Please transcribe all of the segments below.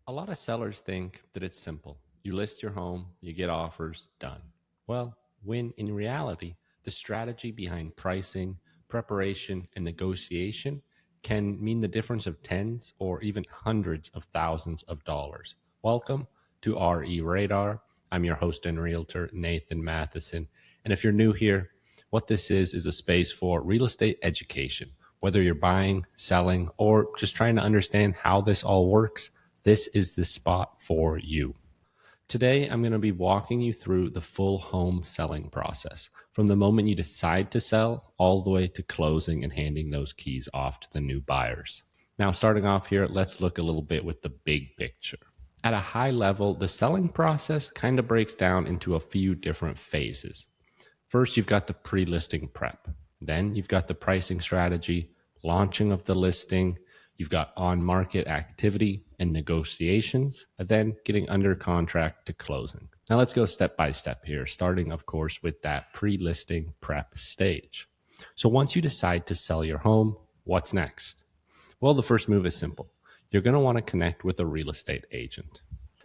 A lot of sellers think that it's simple. You list your home, you get offers, done. Well, when in reality, the strategy behind pricing, preparation, and negotiation can mean the difference of tens or even hundreds of thousands of dollars. Welcome to RE Radar. I'm your host and realtor, Nathan Mathisen. And if you're new here, what this is a space for real estate education. Whether you're buying, selling, or just trying to understand how this all works, this is the spot for you. Today, I'm going to be walking you through the full home selling process, from the moment you decide to sell all the way to closing and handing those keys off to the new buyers. Now, starting off here, let's look a little bit with the big picture. At a high level, the selling process kind of breaks down into a few different phases. First, you've got the pre-listing prep. Then you've got the pricing strategy, launching of the listing. You've got on-market activity and negotiations, and then getting under contract to closing. Now let's go step by step here, starting, of course, with that pre-listing prep stage. So once you decide to sell your home, what's next? Well, the first move is simple. You're going to want to connect with a real estate agent.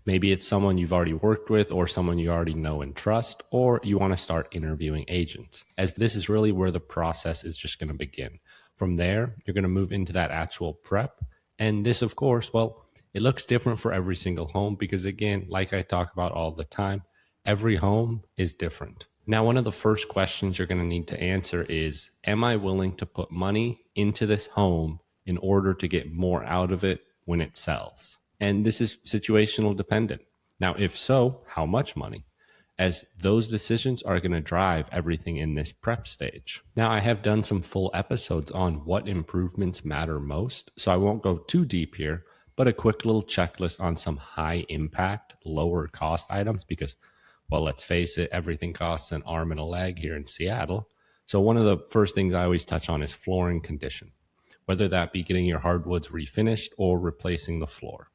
Maybe it's someone you've already worked with or someone you already know and trust, or you want to start interviewing agents, as this is really where the process is just going to begin. From there, you're going to move into that actual prep. And this, of course, well, it looks different for every single home because, again, like I talk about all the time, every home is different. Now, one of the first questions you're going to need to answer is, am I willing to put money into this home in order to get more out of it when it sells? And this is situational dependent. Now, if so, how much money? As those decisions are going to drive everything in this prep stage. Now, I have done some full episodes on what improvements matter most, so I won't go too deep here, but a quick little checklist on some high impact, lower cost items because, well, let's face it, everything costs an arm and a leg here in Seattle. So one of the first things I always touch on is flooring condition, whether that be getting your hardwoods refinished or replacing the floor.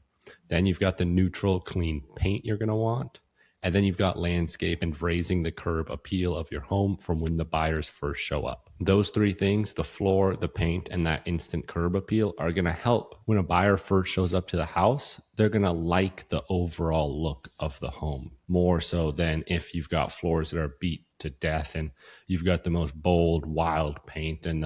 Then you've got the neutral, clean paint you're going to want. And then you've got landscape and raising the curb appeal of your home from when the buyers first show up. Those three things, the floor, the paint, and that instant curb appeal, are going to help when a buyer first shows up to the house. They're going to like the overall look of the home more so than if you've got floors that are beat to death and you've got the most bold, wild paint and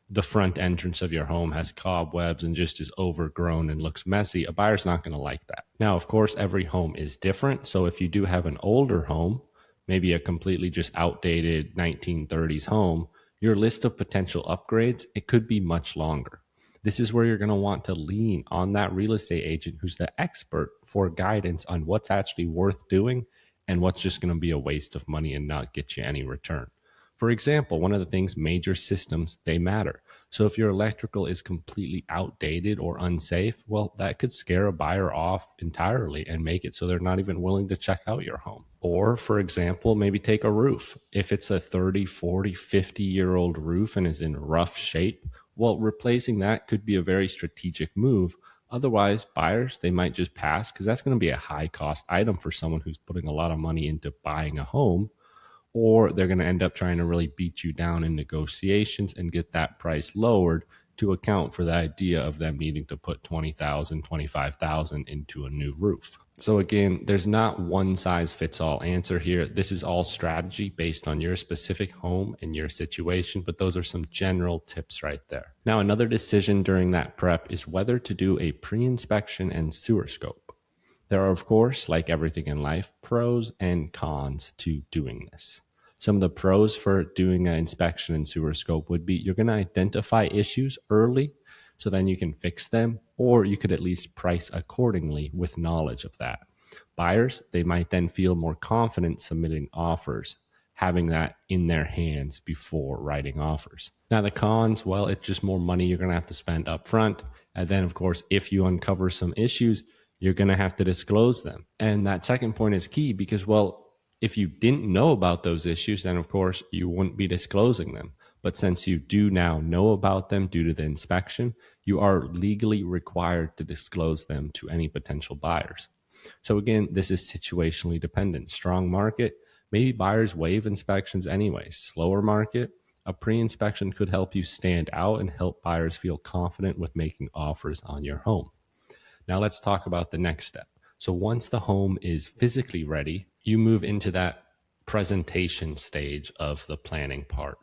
the front entrance of your home has cobwebs and just is overgrown and looks messy. A buyer's not going to like that. Now, of course, every home is different. So if you do have an older home, maybe a completely just outdated 1930s home, your list of potential upgrades, it could be much longer. This is where you're going to want to lean on that real estate agent who's the expert for guidance on what's actually worth doing and what's just going to be a waste of money and not get you any return. For example, one of the things, major systems, they matter. So if your electrical is completely outdated or unsafe, well, that could scare a buyer off entirely and make it so they're not even willing to check out your home. Or, for example, maybe take a roof. If it's a 30, 40, 50-year-old roof and is in rough shape, well, replacing that could be a very strategic move. Otherwise, buyers, they might just pass because that's going to be a high-cost item for someone who's putting a lot of money into buying a home. Or they're going to end up trying to really beat you down in negotiations and get that price lowered to account for the idea of them needing to put $20,000, $25,000 into a new roof. So again, there's not one size fits all answer here. This is all strategy based on your specific home and your situation, but those are some general tips right there. Now, another decision during that prep is whether to do a pre-inspection and sewer scope. There are, of course, like everything in life, pros and cons to doing this. Some of the pros for doing an inspection and sewer scope would be you're going to identify issues early so then you can fix them, or you could at least price accordingly with knowledge of that. Buyers, they might then feel more confident submitting offers, having that in their hands before writing offers. Now the cons, well, it's just more money you're going to have to spend up front. And then, of course, if you uncover some issues, you're going to have to disclose them. And that second point is key because, well, if you didn't know about those issues, then of course you wouldn't be disclosing them. But since you do now know about them due to the inspection, you are legally required to disclose them to any potential buyers. So again, this is situationally dependent. Strong market, maybe buyers waive inspections anyway. Slower market, a pre-inspection could help you stand out and help buyers feel confident with making offers on your home. Now let's talk about the next step. So once the home is physically ready, you move into that presentation stage of the planning part.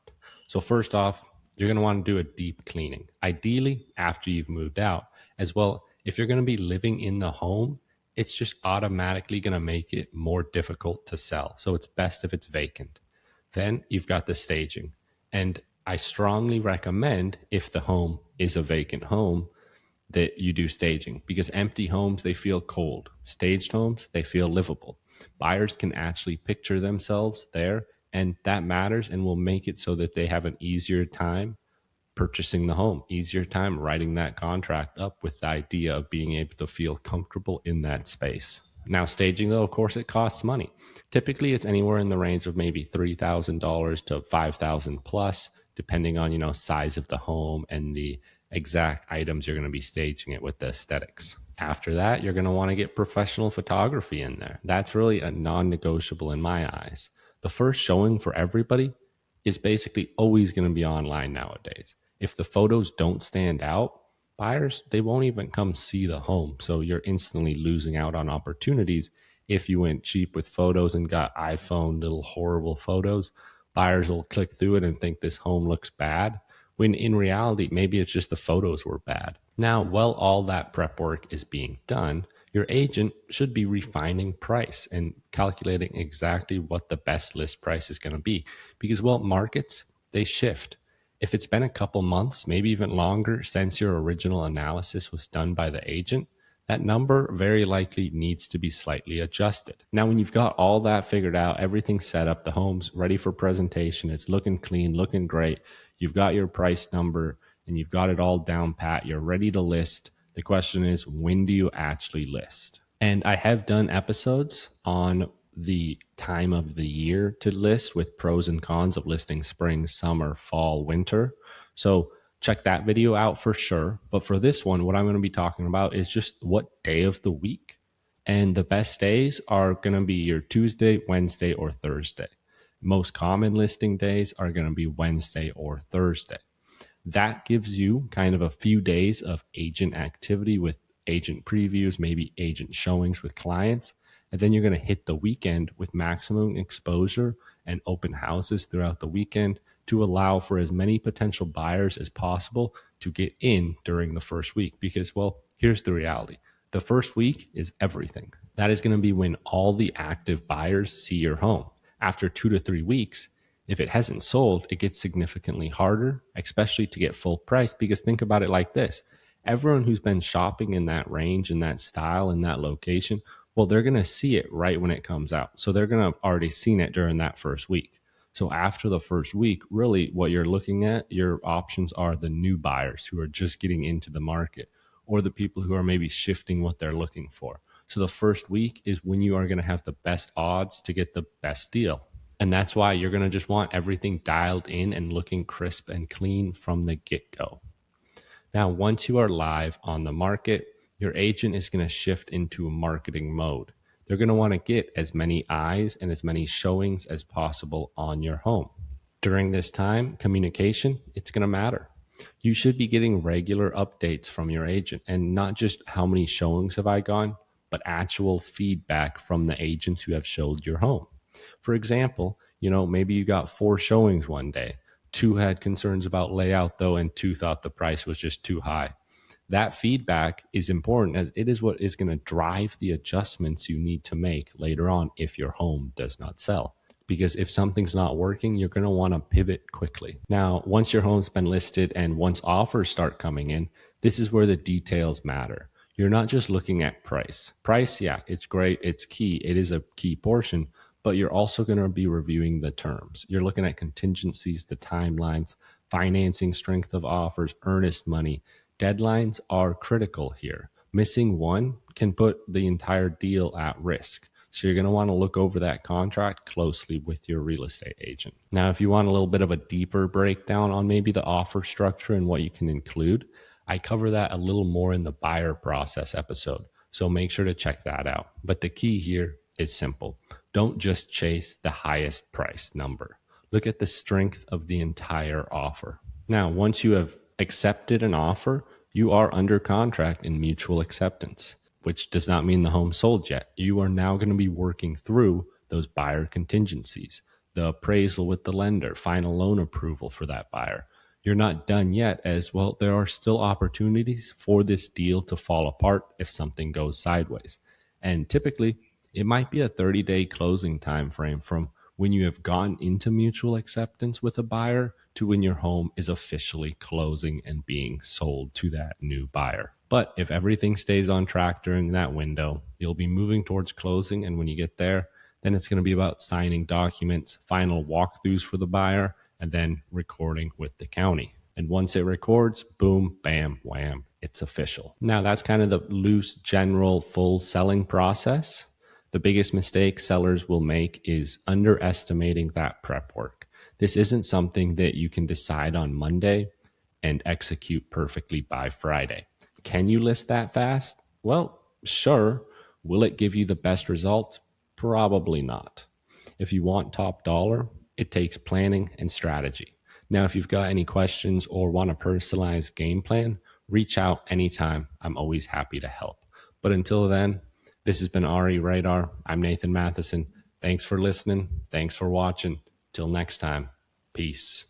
So first off, you're going to want to do a deep cleaning, ideally after you've moved out. As well, if you're going to be living in the home, it's just automatically going to make it more difficult to sell. So it's best if it's vacant. Then you've got the staging. And I strongly recommend, if the home is a vacant home, that you do staging, because empty homes, they feel cold. Staged homes, they feel livable. Buyers can actually picture themselves there, and that matters and will make it so that they have an easier time purchasing the home, easier time writing that contract up with the idea of being able to feel comfortable in that space. Now, staging, though, of course, it costs money. Typically, it's anywhere in the range of maybe $3,000 to $5,000 plus, depending on, size of the home and the exact items you're going to be staging it with, the aesthetics. After that, you're going to want to get professional photography in there. That's really a non-negotiable in my eyes. The first showing for everybody is basically always going to be online nowadays. If the photos don't stand out, buyers, they won't even come see the home. So you're instantly losing out on opportunities. If you went cheap with photos and got iPhone little horrible photos, buyers will click through it and think this home looks bad, when in reality, maybe it's just the photos were bad. Now, while all that prep work is being done, your agent should be refining price and calculating exactly what the best list price is going to be, because, well, markets, they shift. If it's been a couple months, maybe even longer since your original analysis was done by the agent, that number very likely needs to be slightly adjusted. Now, when you've got all that figured out, everything's set up, the home's ready for presentation, it's looking clean, looking great, you've got your price number, and you've got it all down pat, you're ready to list. The question is, when do you actually list? And I have done episodes on the time of the year to list with pros and cons of listing spring, summer, fall, winter. So check that video out for sure. But for this one, what I'm going to be talking about is just what day of the week. And the best days are going to be your Tuesday, Wednesday, or Thursday. Most common listing days are going to be Wednesday or Thursday. That gives you kind of a few days of agent activity with agent previews, maybe agent showings with clients. And then you're going to hit the weekend with maximum exposure and open houses throughout the weekend to allow for as many potential buyers as possible to get in during the first week. Because, well, here's the reality. The first week is everything. That is going to be when all the active buyers see your home. After 2 to 3 weeks, if it hasn't sold, it gets significantly harder, especially to get full price. Because think about it like this. Everyone who's been shopping in that range, in that style, in that location, well, they're going to see it right when it comes out. So they're going to have already seen it during that first week. So after the first week, really what you're looking at, your options are the new buyers who are just getting into the market, or the people who are maybe shifting what they're looking for. So the first week is when you are going to have the best odds to get the best deal. And that's why you're going to just want everything dialed in and looking crisp and clean from the get-go. Now, once you are live on the market, your agent is going to shift into a marketing mode. They're going to want to get as many eyes and as many showings as possible on your home. During this time, communication, it's going to matter. You should be getting regular updates from your agent, and not just how many showings have I gone, but actual feedback from the agents who have showed your home. For example, maybe you got 4 showings one day. 2 had concerns about layout though, and 2 thought the price was just too high. That feedback is important, as it is what is going to drive the adjustments you need to make later on if your home does not sell. Because if something's not working, you're going to want to pivot quickly. Now, once your home's been listed and once offers start coming in, this is where the details matter. You're not just looking at price. Price, yeah, it's great. It's key. It is a key portion, but you're also going to be reviewing the terms. You're looking at contingencies, the timelines, financing, strength of offers, earnest money. Deadlines are critical here. Missing one can put the entire deal at risk. So you're going to want to look over that contract closely with your real estate agent. Now, if you want a little bit of a deeper breakdown on maybe the offer structure and what you can include, I cover that a little more in the buyer process episode. So make sure to check that out. But the key here is simple. Don't just chase the highest price number. Look at the strength of the entire offer. Now, once you have accepted an offer, You are under contract in mutual acceptance, which does not mean the home sold yet. You are now going to be working through those buyer contingencies, the appraisal with the lender, final loan approval for that buyer. You're not done yet, as well. There are still opportunities for this deal to fall apart if something goes sideways. And typically, it might be a 30-day closing time frame from when you have gone into mutual acceptance with a buyer to when your home is officially closing and being sold to that new buyer. But if everything stays on track during that window, you'll be moving towards closing. And when you get there, then it's going to be about signing documents, final walkthroughs for the buyer, and then recording with the county. And once it records, boom, bam, wham, it's official. Now, that's kind of the loose, general, full selling process. The biggest mistake sellers will make is underestimating that prep work. This isn't something that you can decide on Monday and execute perfectly by Friday. Can you list that fast? Well, sure. Will it give you the best results? Probably not. If you want top dollar, it takes planning and strategy. Now, if you've got any questions or want a personalized game plan, reach out anytime. I'm always happy to help. But until then, this has been RE Radar. I'm Nathan Mathisen. Thanks for listening. Thanks for watching. Till next time, peace.